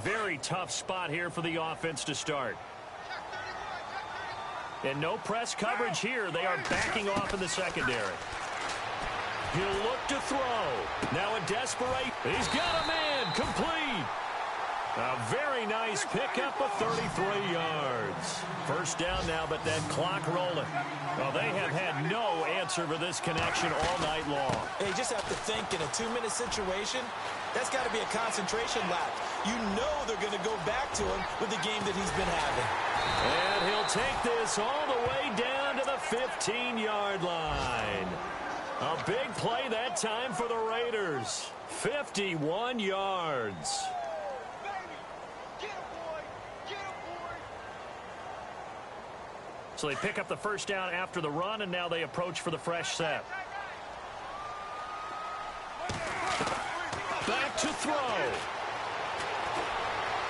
Very tough spot here for the offense to start. And no press coverage here. They are backing off in the secondary. He'll look to throw. Now a desperate. He's got a man. Complete. A very nice pickup of 33 yards. 1st down now, but that clock rolling. Well, they have had no answer for this connection all night long. Hey, you just have to think in a 2-minute situation, that's got to be a concentration lapse. You know they're going to go back to him with the game that he's been having. And he'll take this all the way down to the 15-yard line. A big play that time for the Raiders. 51 yards. So they pick up the 1st down after the run, and now they approach for the fresh set. Back to throw.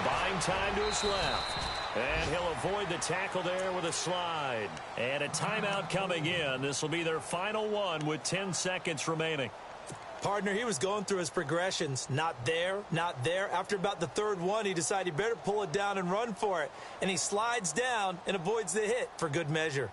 Buying time to his left. And he'll avoid the tackle there with a slide. And a timeout coming in. This will be their final one with 10 seconds remaining. Partner, he was going through his progressions. Not there, not there. After about the 3rd one, he decided he better pull it down and run for it. And he slides down and avoids the hit for good measure.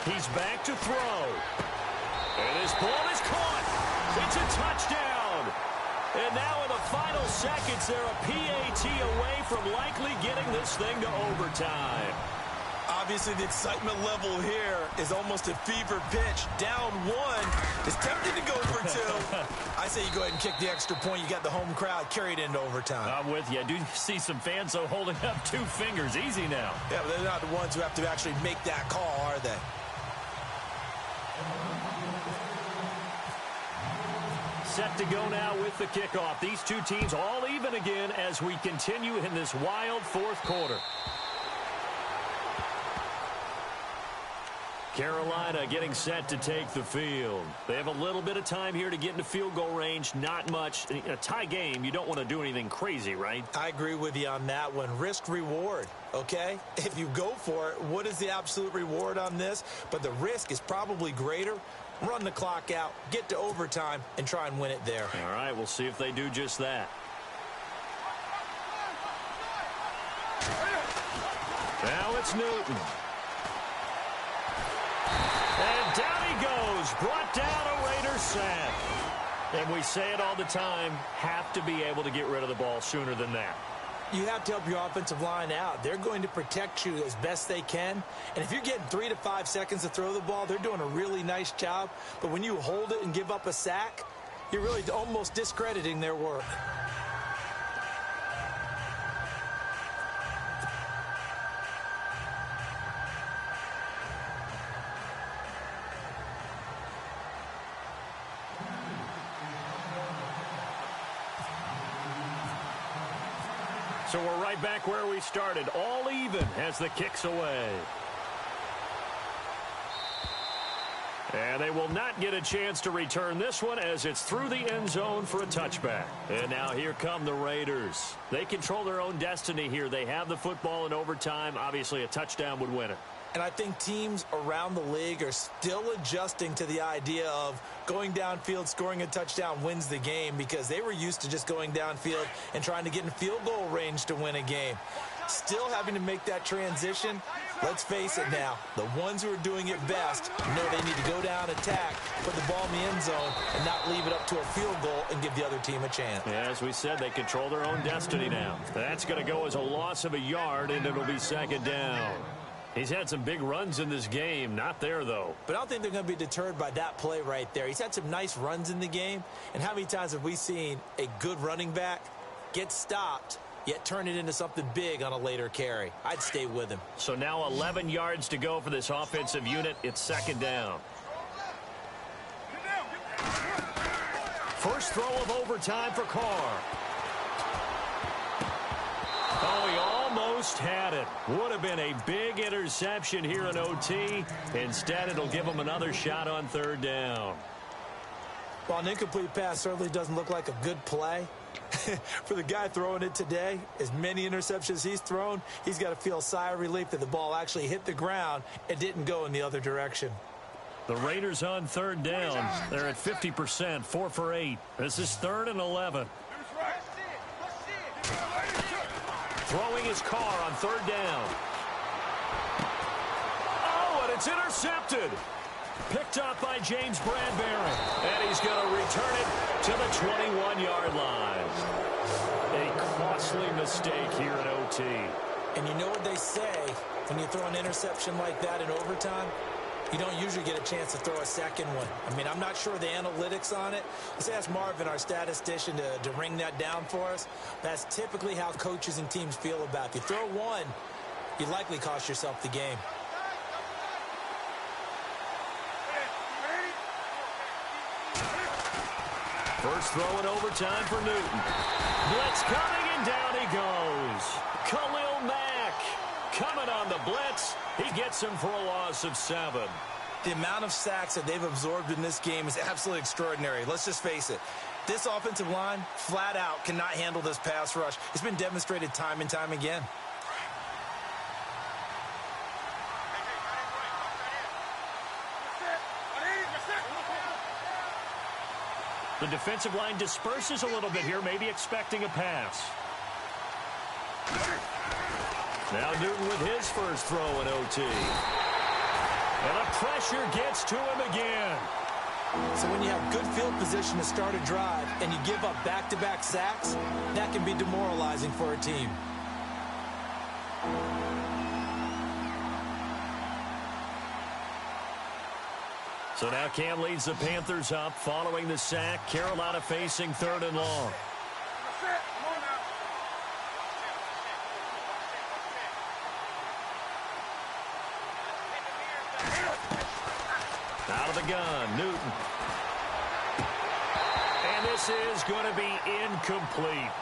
He's back to throw. And his ball is caught. It's a touchdown. And now in the final seconds, they're a PAT away from likely getting this thing to overtime. Obviously, the excitement level here is almost a fever pitch. Down 1 is tempted to go for 2. I say you go ahead and kick the extra point. You got the home crowd carried into overtime. I'm with you. I do see some fans, though, holding up 2 fingers. Easy now. Yeah, but they're not the ones who have to actually make that call, are they? Set to go now with the kickoff. These two teams all even again as we continue in this wild 4th quarter. Carolina getting set to take the field. They have a little bit of time here to get into field goal range. Not much. In a tie game, you don't want to do anything crazy, right? I agree with you on that one. Risk reward, okay? If you go for it, what is the absolute reward on this? But the risk is probably greater. Run the clock out, get to overtime, and try and win it there. All right, we'll see if they do just that. Now it's Newton. And down he goes. Brought down a Raider sack. And we say it all the time, have to be able to get rid of the ball sooner than that. You have to help your offensive line out. They're going to protect you as best they can. And if you're getting 3 to 5 seconds to throw the ball, they're doing a really nice job. But when you hold it and give up a sack, you're really almost discrediting their work. So we're right back where we started, all even as the kick's away. And they will not get a chance to return this one as it's through the end zone for a touchback. And now here come the Raiders. They control their own destiny here. They have the football in overtime. Obviously, a touchdown would win it. And I think teams around the league are still adjusting to the idea of going downfield, scoring a touchdown wins the game, because they were used to just going downfield and trying to get in field goal range to win a game. Still having to make that transition. Let's face it now, the ones who are doing it best know they need to go down, attack, put the ball in the end zone, and not leave it up to a field goal and give the other team a chance. Yeah, as we said, they control their own destiny now. That's going to go as a loss of a yard, and it'll be 2nd down. He's had some big runs in this game. Not there, though. But I don't think they're going to be deterred by that play right there. He's had some nice runs in the game. And how many times have we seen a good running back get stopped yet turn it into something big on a later carry. I'd stay with him. So now 11 yards to go for this offensive unit. It's second down. First throw of overtime for Carr. Oh, he almost had it. Would have been a big interception here in OT. Instead, it'll give him another shot on third down. While an incomplete pass certainly doesn't look like a good play, for the guy throwing it today, as many interceptions he's thrown, he's got to feel a sigh of relief that the ball actually hit the ground and didn't go in the other direction. The Raiders on third down. They're at 50%, 4 for 8. This is 3rd and 11. Throwing his Carr on third down. Oh, and it's intercepted. Picked up by James Bradbury. And he's going to return it to the 21-yard line. A costly mistake here in OT. And you know what they say when you throw an interception like that in overtime? You don't usually get a chance to throw a second one. I mean, I'm not sure the analytics on it. Let's ask Marvin, our statistician, to ring that down for us. That's typically how coaches and teams feel about it. If you throw one, you likely cost yourself the game. First throw in overtime for Newton. Blitz coming, and down he goes. Khalil Mack coming on the blitz. He gets him for a loss of 7. The amount of sacks that they've absorbed in this game is absolutely extraordinary. Let's just face it. This offensive line, flat out, cannot handle this pass rush. It's been demonstrated time and time again. The defensive line disperses a little bit here, maybe expecting a pass. Now Newton with his first throw in OT. And the pressure gets to him again. So when you have good field position to start a drive and you give up back-to-back sacks, that can be demoralizing for a team. So now Cam leads the Panthers up following the sack. Carolina facing 3rd and long. Out of the gun, Newton. And this is going to be incomplete.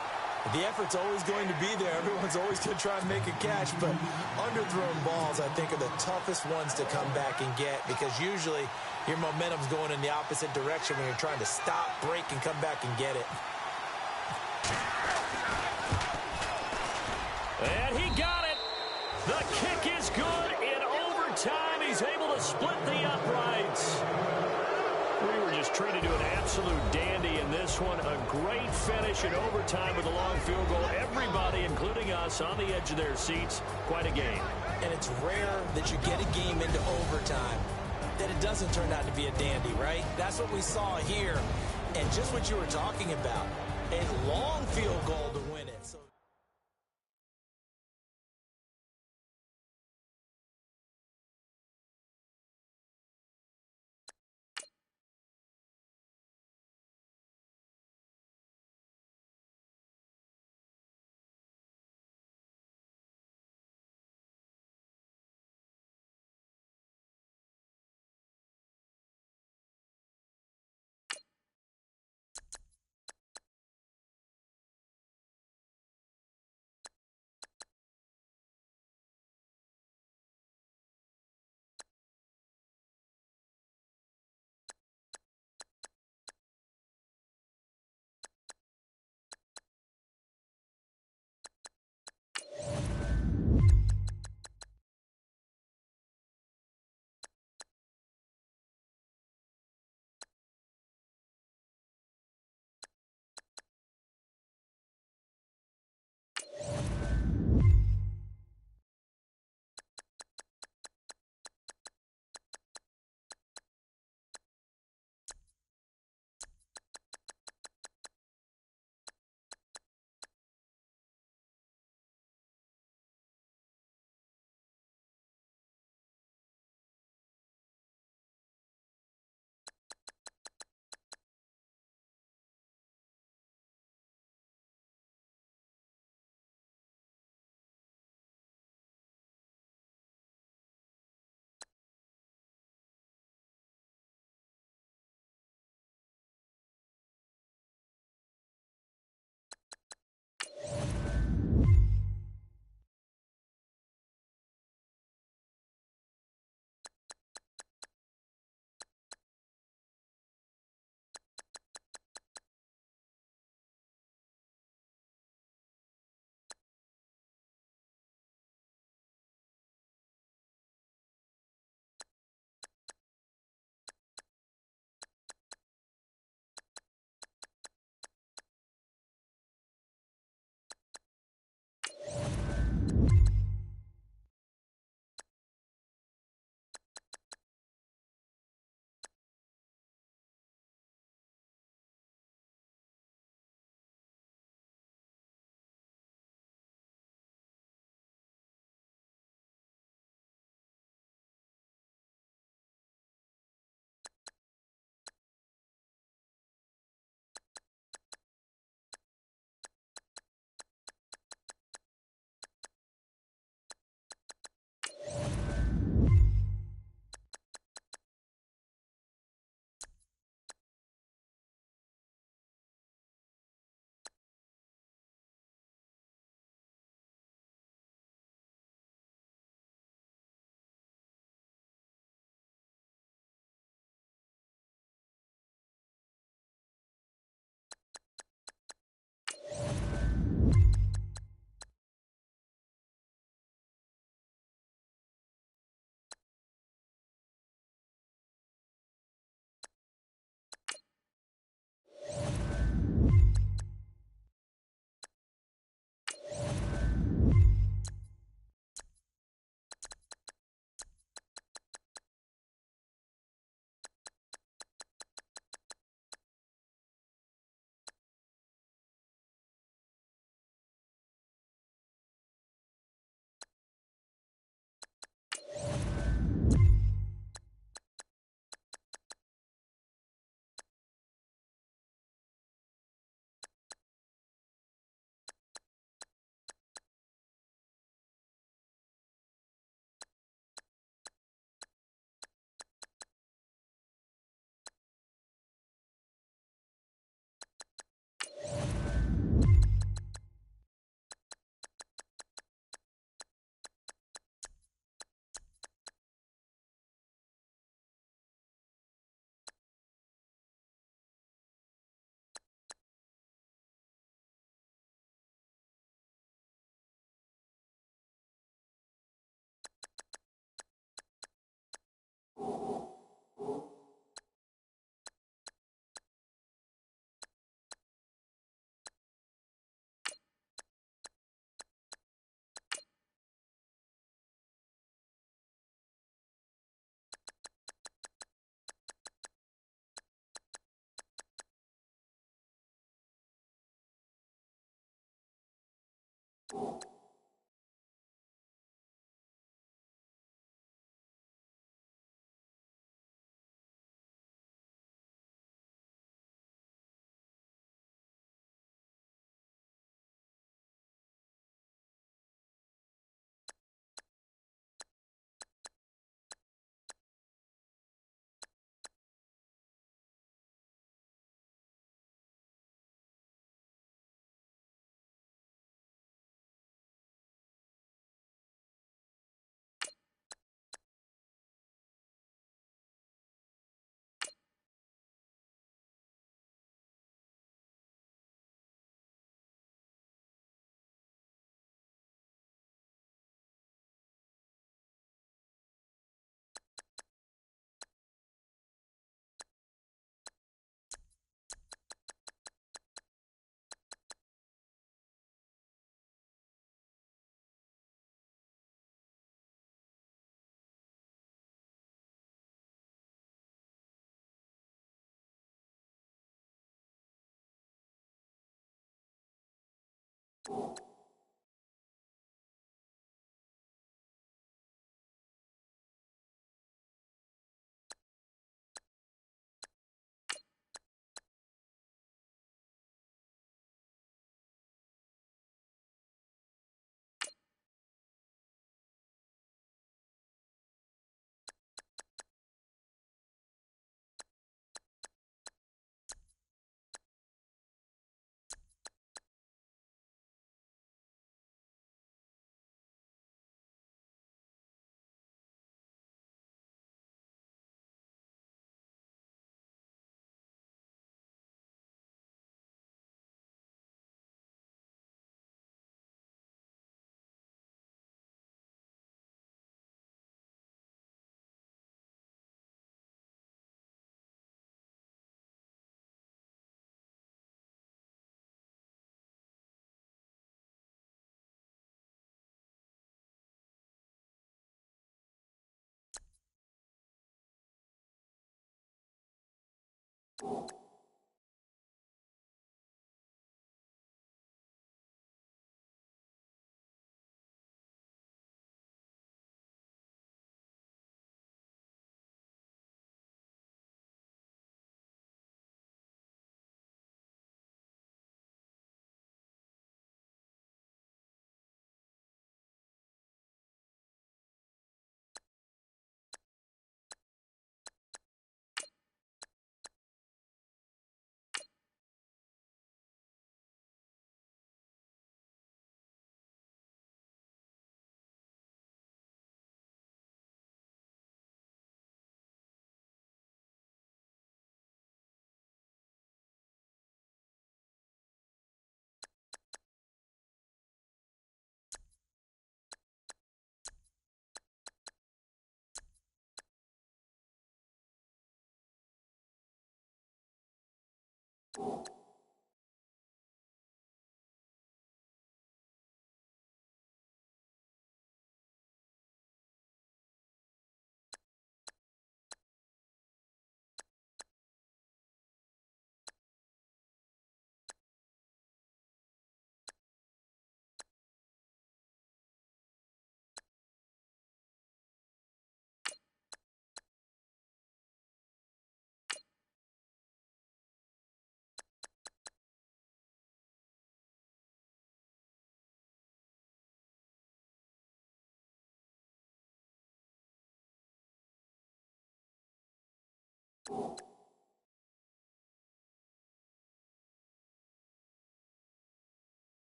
The effort's always going to be there. Everyone's always going to try and make a catch, but underthrown balls, I think, are the toughest ones to come back and get because usually your momentum's going in the opposite direction when you're trying to stop, break, and come back and get it. And he got it. The kick is good in overtime. He's able to split the uprights. We were just treated to an absolute dandy in this one. A great finish in overtime with a long field goal. Everybody, including us, on the edge of their seats. Quite a game. And it's rare that you get a game into overtime that it doesn't turn out to be a dandy, right? That's what we saw here. And just what you were talking about, a long field goal to win it. So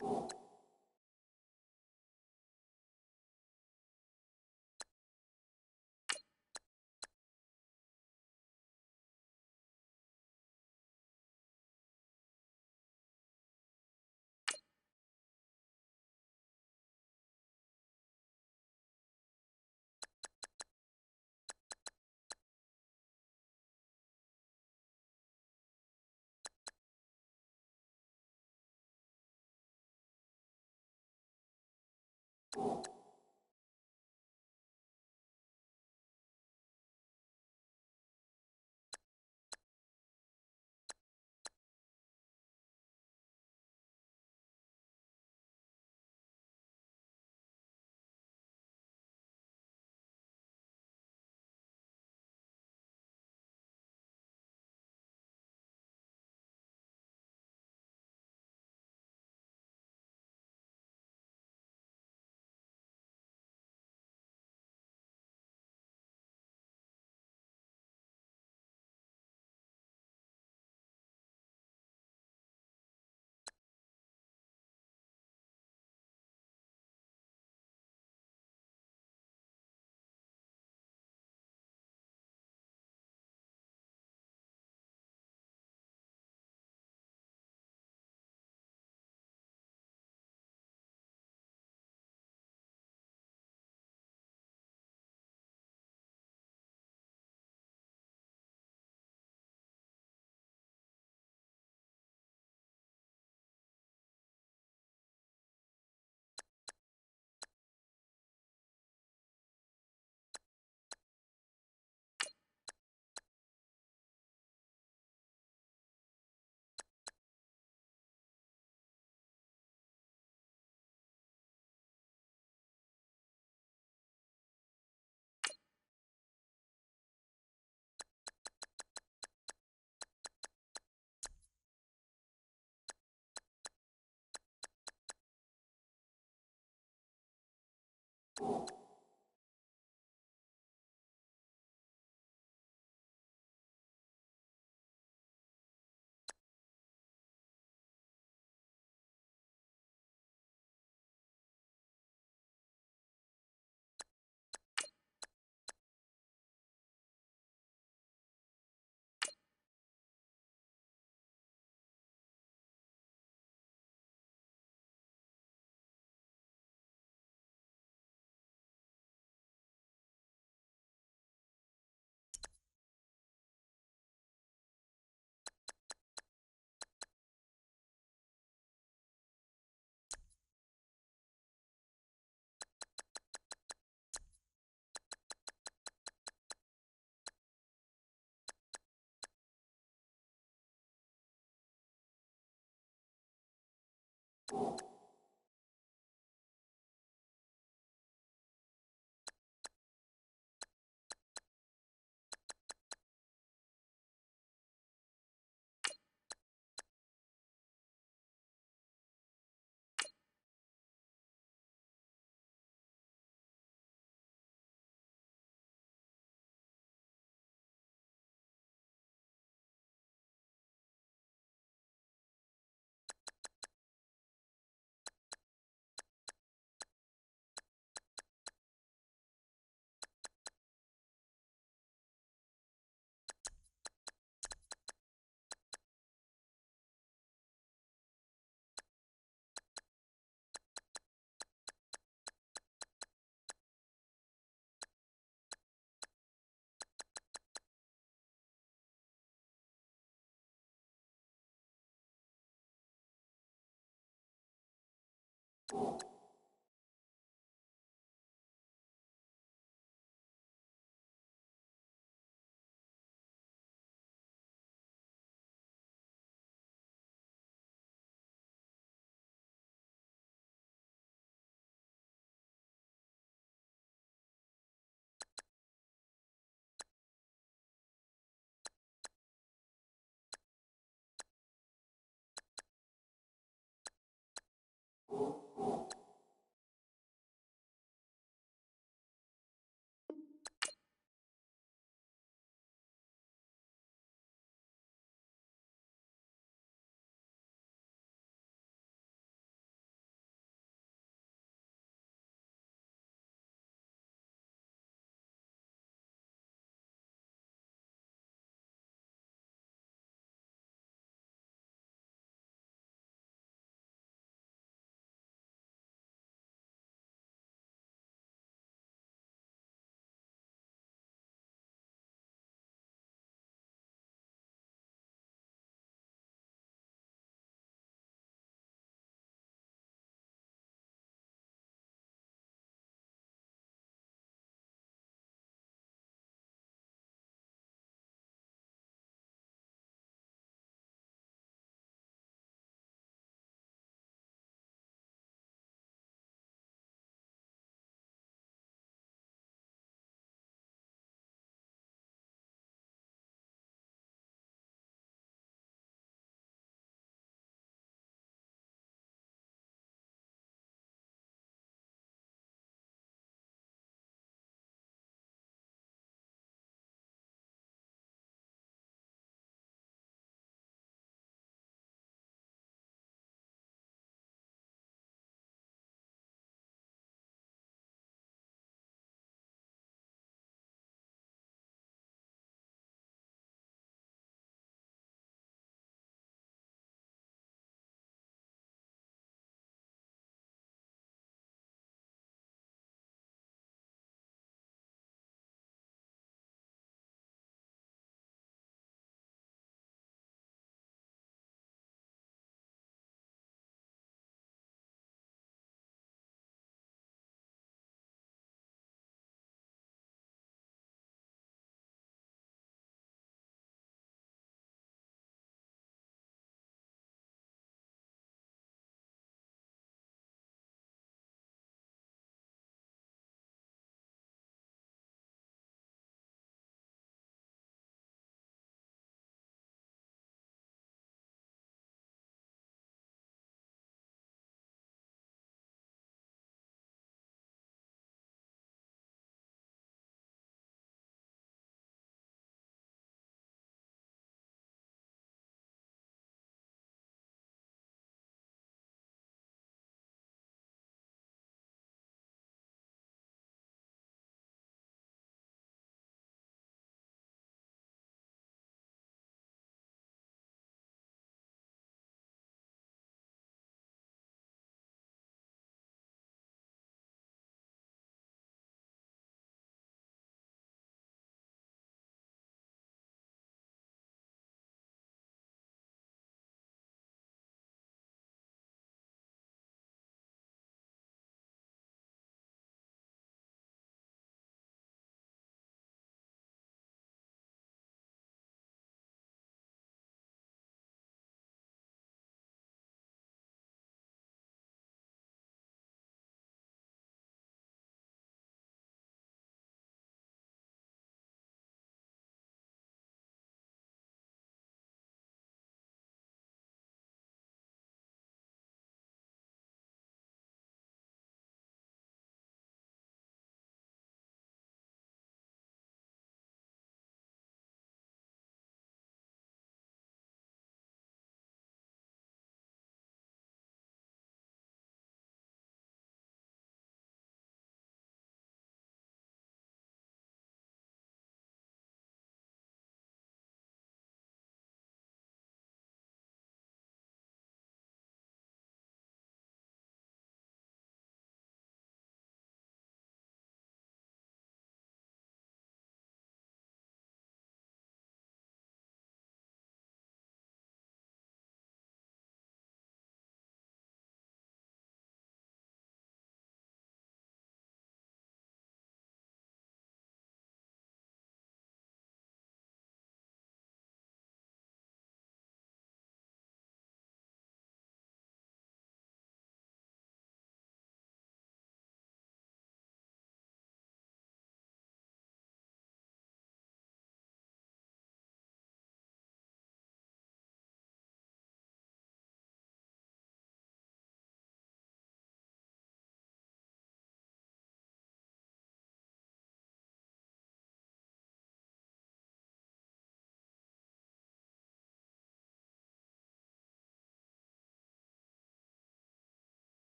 you